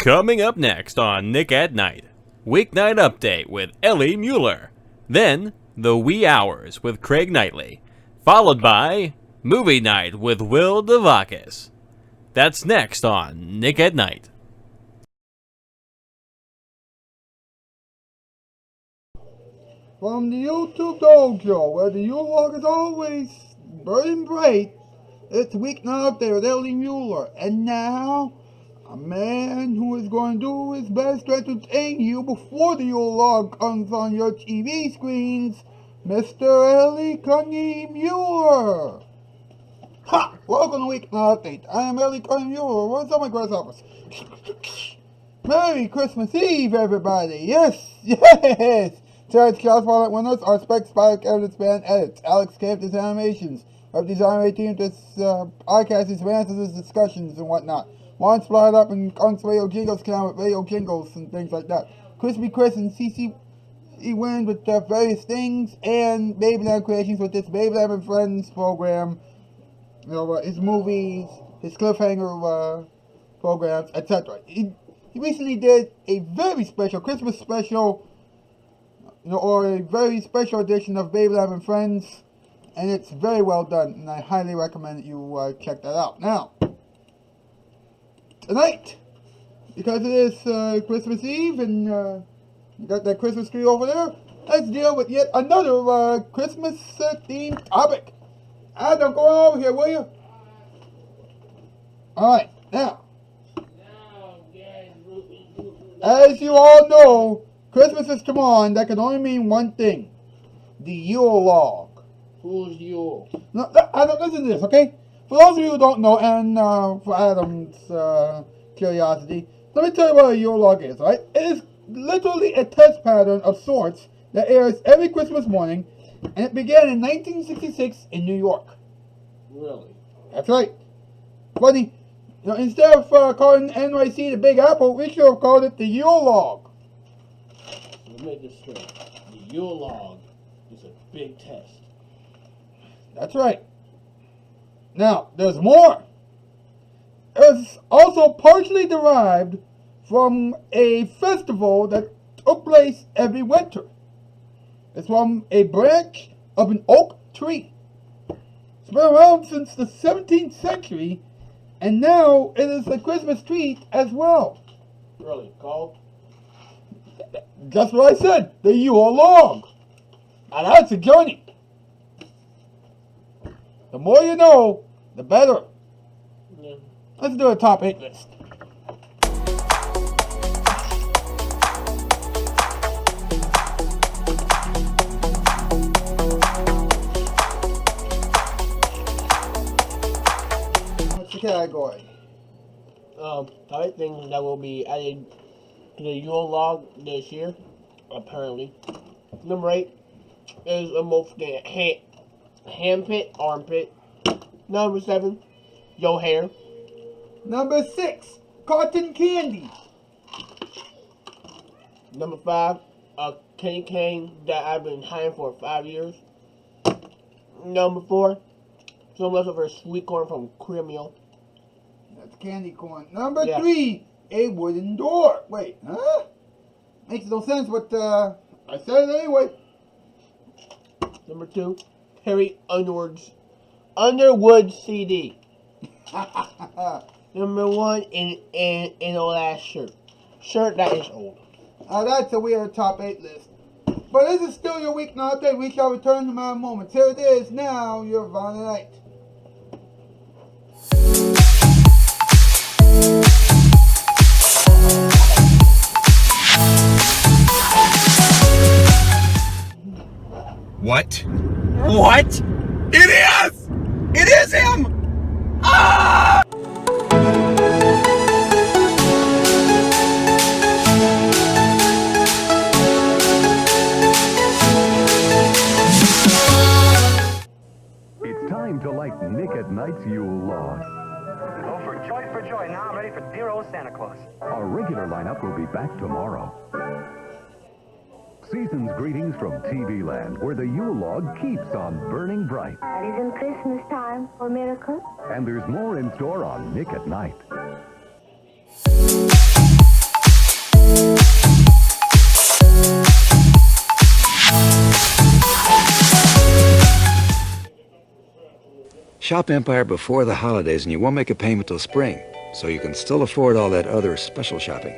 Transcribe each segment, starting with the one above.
Coming up next on Nick at Night, Weeknight Update with Ellie Muller. Then, The Wee Hours with Craig Knightley. Followed by Movie Night with Will DeVakis. That's next on Nick at Night. From the YouTube Dojo, where the Yule Log is always burning bright, it's Weeknight Update with Ellie Muller. And now, a man who is going to do his best to entertain you before the Yule Log comes on your TV screens, Mr. Ellie Cunny Muller. Ha! Welcome to Weeknight Update. I am Ellie Cunny Muller. What's up, my grasshoppers? Merry Christmas Eve, everybody. Yes, yes. Tonight's Shoutout Spotlight winners are Spec Spike Evidence Band Edits, Alex Campus Animations, of the DZone team. This podcast is advances, discussions, and whatnot. One Split Up and Guns Radio Jingles count with radio jingles and things like that. Crispy Chris and CC wins with various things, and Babyland Creations with this Babyland and Friends program. You know, his movies, his cliffhanger programs, etc. He recently did a very special Christmas special, or a very special edition of Babyland and Friends, and it's very well done, and I highly recommend that you check that out. Now, tonight, because it is Christmas Eve, and you got that Christmas tree over there, let's deal with yet another Christmas-themed topic. Adam, go on over here, will you? Alright, now, as you all know, Christmas is tomorrow, and that can only mean one thing. The Yule Log. Who's Yule? No, Adam, listen to this, okay? For those of you who don't know, and for Adam's curiosity, let me tell you what a Yule Log is, alright? It is literally a test pattern of sorts that airs every Christmas morning, and it began in 1966 in New York. Really? That's right. Funny, instead of calling NYC the Big Apple, we should have called it the Yule Log. To make it straight, the Yule Log is a big test. That's right. Now, there's more. It's also partially derived from a festival that took place every winter. It's from a branch of an oak tree. It's been around since the 17th century, and now it is a Christmas treat as well. Really? Called? Just what I said, the Yule Log. Now that's a journey. The more you know, the better. Yeah. Let's do a top 8 list. What's the category? Top things that will be added to the Yule Log this year, apparently. Number 8 is a moleskin handpit, armpit. Number 7, your hair. Number 6, cotton candy. Number 5, a candy cane that I've been hiding for 5 years. Number 4, some leftover sweet corn from Creamio. That's candy corn. Number Yeah. 3, a wooden door. Wait, huh? Makes no sense, but I said it anyway. Number 2, Harry Underwood CD. Number 1, in the last shirt that is old. Now that's a weird top 8 list. But this is still your week now update. We shall return to my moments. Here it is now, your Vonda Night. What? What? It is! It is him! Ah! It's time to light Nick at Night's Yule Log. Oh, for joy. Now I'm ready for dear old Santa Claus. Our regular lineup will be back tomorrow. Season's greetings from TV Land, where the Yule Log keeps on burning bright. It isn't Christmas time for miracles. And there's more in store on Nick at Night. shop Empire before the holidays and you won't make a payment till spring, so you can still afford all that other special shopping.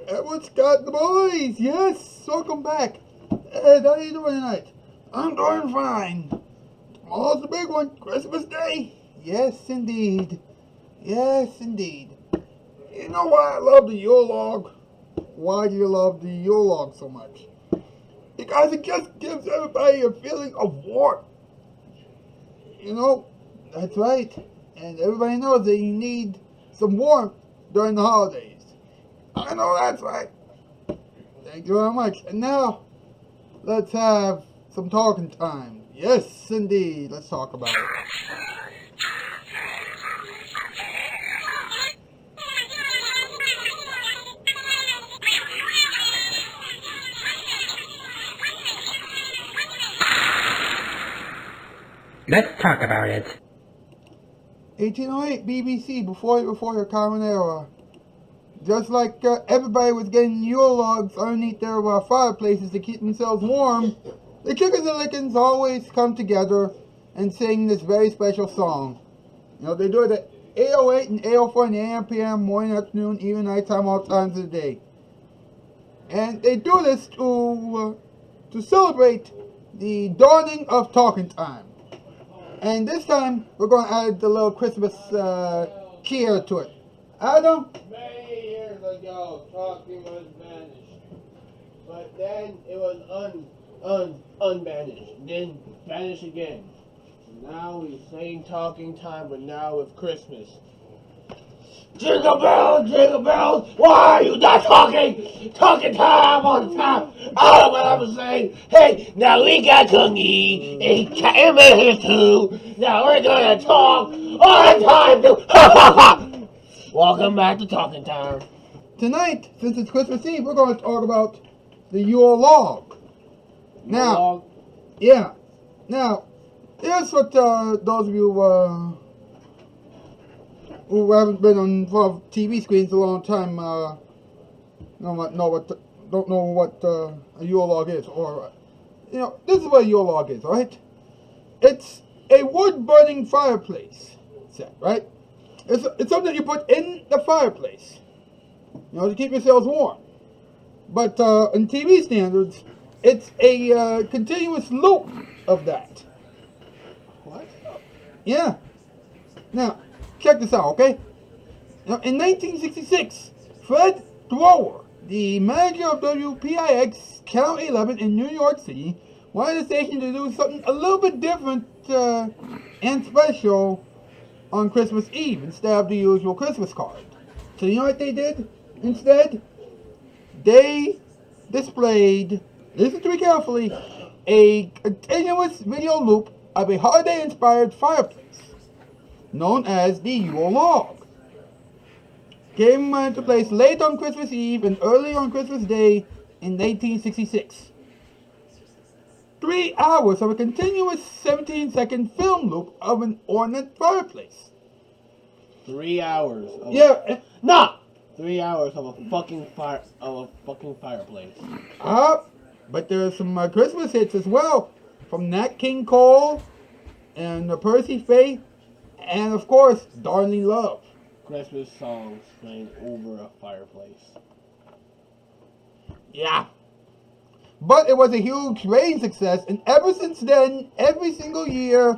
Edward Scott, the boys, yes, welcome back. Hey, how are you doing tonight? I'm doing fine. Tomorrow's the big one, Christmas Day. Yes, indeed. Yes, indeed. You know why I love the Yule Log? Why do you love the Yule Log so much? Because it just gives everybody a feeling of warmth. You know, that's right. And everybody knows that you need some warmth during the holidays. I know that's right. Thank you very much. And now, let's have some talking time. Yes, indeed. Let's talk about it. Let's talk about it. 1808 BBC, before your common era. Just like everybody was getting Yule logs underneath their fireplaces to keep themselves warm, the Chickens and Lickens always come together and sing this very special song. You know, they do it at 8:08 and 8:04 in the AM, PM, morning, afternoon, even nighttime, all times of the day. And they do this to celebrate the dawning of talking time. And this time, we're going to add the little Christmas cheer to it. Adam? Many years ago, talking was banished. But then it was unbanished. Then banished again. Now we're saying talking time, but now with Christmas. Jingle bells, why are you not talking? Talking time on time. I don't know what I'm saying. Hey, now we got cookie and here too. Now we're gonna talk all the time too. Ha ha ha. Welcome back to Talking Time. Tonight, since it's Christmas Eve, we're going to talk about the Yule Log. Now, yeah. Now, here's what those of you who haven't been on front of TV screens a long time don't know what a Yule Log is, or you know, this is what a Yule Log is, right? It's a wood-burning fireplace set, right? It's something that you put in the fireplace, you know, to keep yourselves warm. But in TV standards, it's a continuous loop of that. What? Yeah. Now, check this out, okay? Now, in 1966, Fred Thrower, the manager of WPIX Channel 11 in New York City, wanted the station to do something a little bit different and special on Christmas Eve instead of the usual Christmas card. So you know what they did instead? They displayed, listen to me carefully, a continuous video loop of a holiday-inspired fireplace known as the Yule Log. Came into place late on Christmas Eve and early on Christmas Day in 1866. 3 hours of a continuous 17-second film loop of an ornate fireplace. 3 hours. Yeah. No! 3 hours of a fucking fireplace. But there's some Christmas hits as well from Nat King Cole and Percy Faith, and of course, Darling Love. Christmas songs playing over a fireplace. Yeah. But it was a huge ratings success, and ever since then, every single year,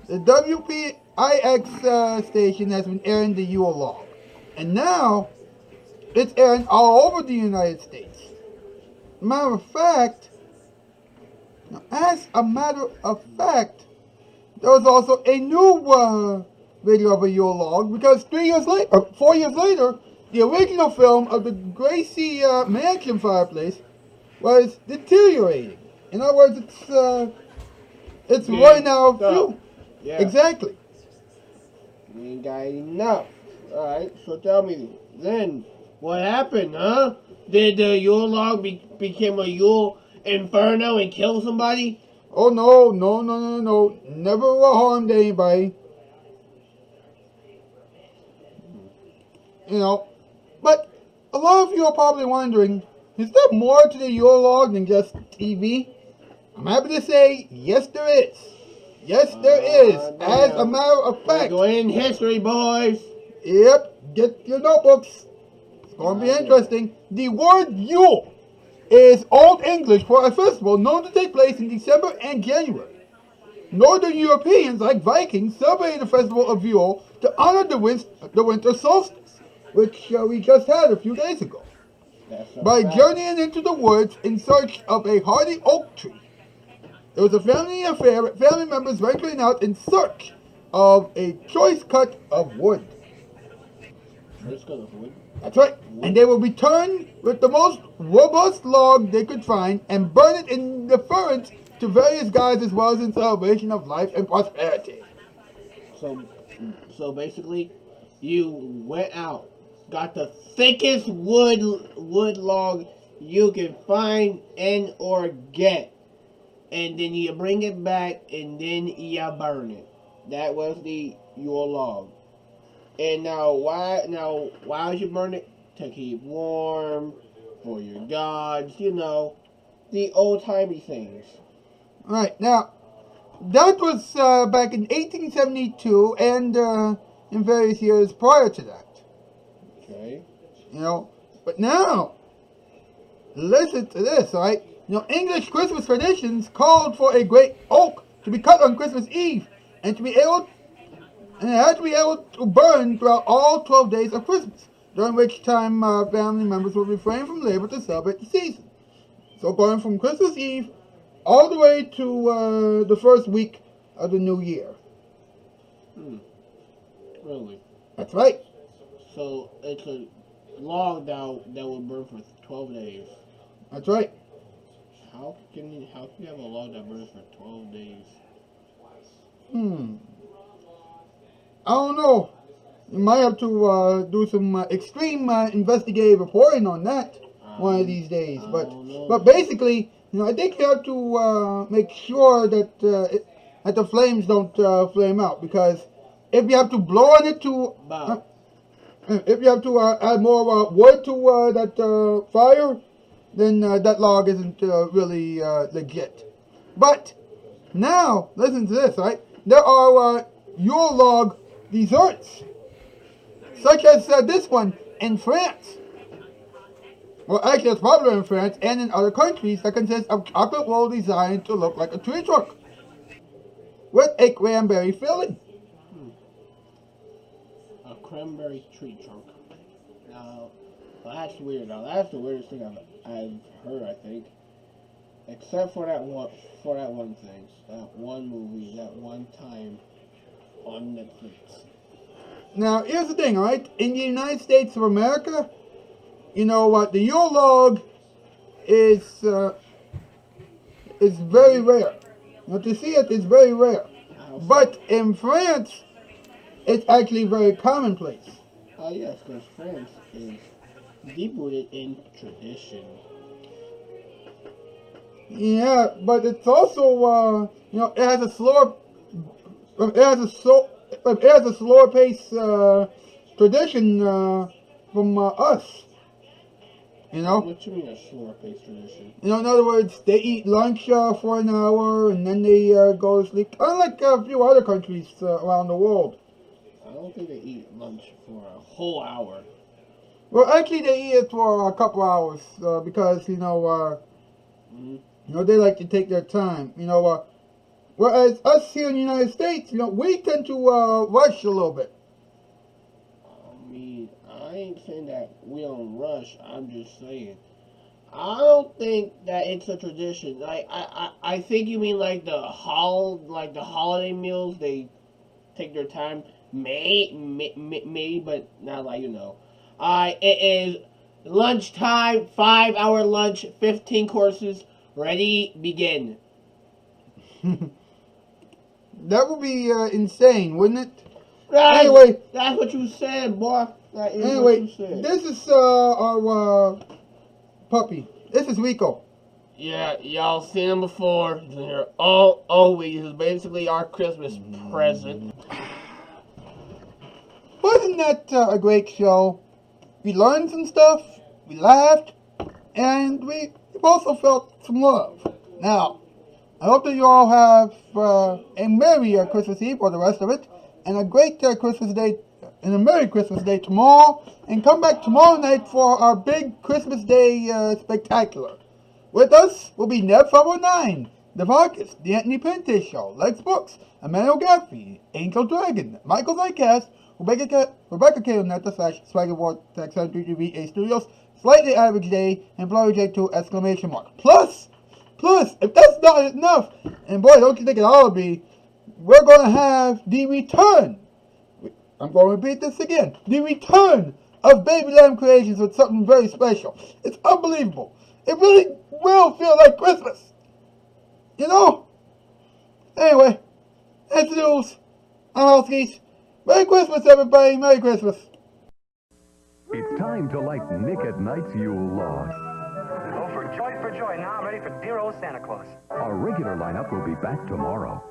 the WPIX station has been airing the Yule Log. And now, it's airing all over the United States. Matter of fact, Now, as a matter of fact, there was also a new video of a Yule log because 4 years later, the original film of the Gracie Mansion fireplace was deteriorating. In other words, it's running out of fuel. Yeah. Exactly. We ain't got enough. Alright, so tell me then, what happened, huh? Did the Yule log become a Yule inferno and kill somebody? Oh no, never harmed anybody. You know, but a lot of you are probably wondering, is there more to the Yule log than just TV? I'm happy to say, yes there is. Yes there is. As a matter of fact. We're going in history, boys. Yep, get your notebooks. It's going to be interesting. The word Yule is Old English for a festival known to take place in December and January. Northern Europeans, like Vikings, celebrated the festival of Yule to honor the winter solstice, which we just had a few days ago, by journeying into the woods in search of a hardy oak tree. It was a family affair, with family members venturing out in search of a choice cut of wood. Choice cut of wood? That's right. And they will return with the most robust log they could find and burn it in deference to various gods as well as in celebration of life and prosperity. So basically, you went out, got the thickest wood log you can find and or get, and then you bring it back and then you burn it. That was the Yule log. And now why would you burn it? To keep warm, for your gods, you know, the old-timey things. Right, now, that was back in 1872 and in various years prior to that. Okay. You know, but now, listen to this, right? You know, English Christmas traditions called for a great oak to be cut on Christmas Eve and it had to be able to burn throughout all 12 days of Christmas, during which time family members would refrain from labor to celebrate the season. So going from Christmas Eve all the way to the first week of the new year. Really? That's right. So it's a log that will burn for 12 days. That's right. How can you have a log that burns for 12 days? I don't know. You might have to do some extreme investigative reporting on that one of these days. But basically, you know, I think you have to make sure that that the flames don't flame out, because if you have to blow on it to if you have to add more wood to that fire, then that log isn't really legit. But now, listen to this, right? There are Yule log desserts, such as this one in France. Well, actually, it's popular in France and in other countries that consists of chocolate roll designed to look like a tree trunk with a cranberry filling. A cranberry tree trunk. Now, that's weird. Now, that's the weirdest thing I've heard, I think. Except for that one thing, that one movie, that one time on Netflix. Now, here's the thing, alright? In the United States of America, you know what? The Yule log is very rare. Now, to see it is very rare. But in France, it's actually very commonplace. Oh, yes, because France is deep-rooted in tradition. Yeah, but it's also, you know, it has a slower pace tradition from us. You know? What you mean a slower pace tradition? You know, in other words, they eat lunch for an hour and then they go to sleep. Unlike a few other countries around the world. I don't think they eat lunch for a whole hour. Well, actually, they eat it for a couple hours because you know, they like to take their time. You know, whereas us here in the United States, you know, we tend to rush a little bit. I mean, I ain't saying that we don't rush. I'm just saying, I don't think that it's a tradition. Like I think you mean like the holiday meals. They take their time, maybe, but not like it is lunchtime. 5 hour lunch, 15 courses. Ready, begin. That would be insane, wouldn't it? Right, Anyway, that's what you said, boy. That is what anyway, you said. this is our puppy. This is Rico. Yeah, y'all seen him before. He's in here always. He's basically our Christmas present. Wasn't that a great show? We learned some stuff, we laughed, and we also felt some love. Now, I hope that you all have a Merry Christmas Eve for the rest of it, and a great Christmas Day, and a Merry Christmas Day tomorrow, and come back tomorrow night for our big Christmas Day spectacular. With us will be Neb 509, The Vargas, The Anthony Prentice Show, Lex Brooks, Emmanuel Gaffey, Angel Dragon, Michael Zycast, Rebecca K. Oneta / Swagger Vortex 73VA Studios, Slightly Average Day, and Flurry J2 exclamation mark. Plus, if that's not enough, and boy, don't you think it ought to be, we're going to have the return. I'm going to repeat this again. The return of Baby Lamb Creations with something very special. It's unbelievable. It really will feel like Christmas. You know? Anyway, that's the news. I'm Alskis. Merry Christmas, everybody. Merry Christmas. It's time to light Nick at Night's Yule Log. Oh, for joy, now I'm ready for dear old Santa Claus. Our regular lineup will be back tomorrow.